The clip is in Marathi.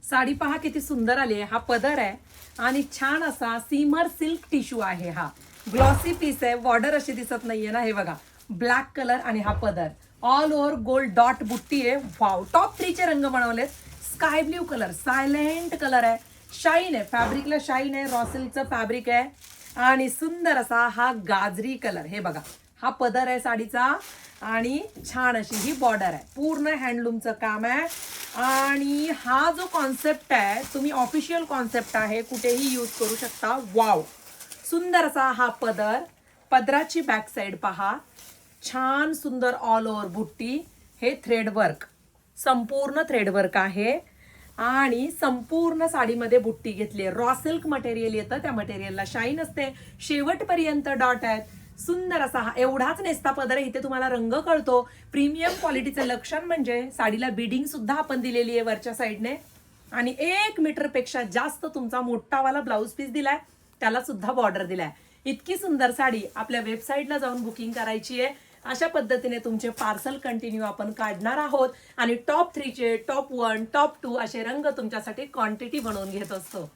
साडी पहा किती सुंदर आली आहे. हा पदर आहे आणि छान असा सीमर सिल्क टिश्यू आहे. हा ग्लॉसी पीस आहे. बॉर्डर अशी दिसत नाहीये ना, हे बघा ब्लॅक कलर आणि हा पदर ऑल ओव्हर गोल्ड डॉट बुट्टी आहे. वाव, टॉप 3 चे रंग बनवलेत. Sky blue colour, silent colour आहे, शाईन आहे, फॅब्रिकला शाईन आहे, रॉ सिल्कचं फॅब्रिक आहे आणि सुंदर असा हा गाजरी कलर. हे बघा हा पदर आहे साडीचा आणि छान अशी ही बॉर्डर आहे. पूर्ण हँडलूमचं काम आहे आणि हा जो कॉन्सेप्ट आहे तुम्ही ऑफिशियल कॉन्सेप्ट आहे, कुठेही यूज करू शकता. वाव, सुंदर असा हा पदर. पदराची बॅक साइड पहा, छान सुंदर ऑल ओव्हर बुट्टी. हे थ्रेड वर्क, संपूर्ण थ्रेड वर्क आहे आणि संपूर्ण साडीमध्ये बुट्टी घेतली. रॉ सिल्क मटेरियल येतं, त्या मटेरियलला शाईन असते. शेवटपर्यंत डॉट आहेत. सुंदर असा हा एवढाच नेसता पदर आहे. इथे तुम्हाला रंग कळतो. प्रीमियम क्वालिटीचं लक्षण म्हणजे साडीला बीडिंग सुद्धा आपण दिलेली आहे वरच्या साईडने आणि 1 मीटर पेक्षा जास्त तुमचा मोठावाला ब्लाऊज पीस दिलाय, त्याला सुद्धा बॉर्डर दिलाय. इतकी सुंदर साडी आपल्या वेबसाईटला जाऊन बुकिंग करायची आहे. अशा पद्धतीने तुमचे पार्सल कंटिन्यू आपण काढणार आहोत आणि टॉप 3 चे, टॉप 1, टॉप 2 असे रंग तुमच्यासाठी क्वांटिटी बनवून घेत असतो.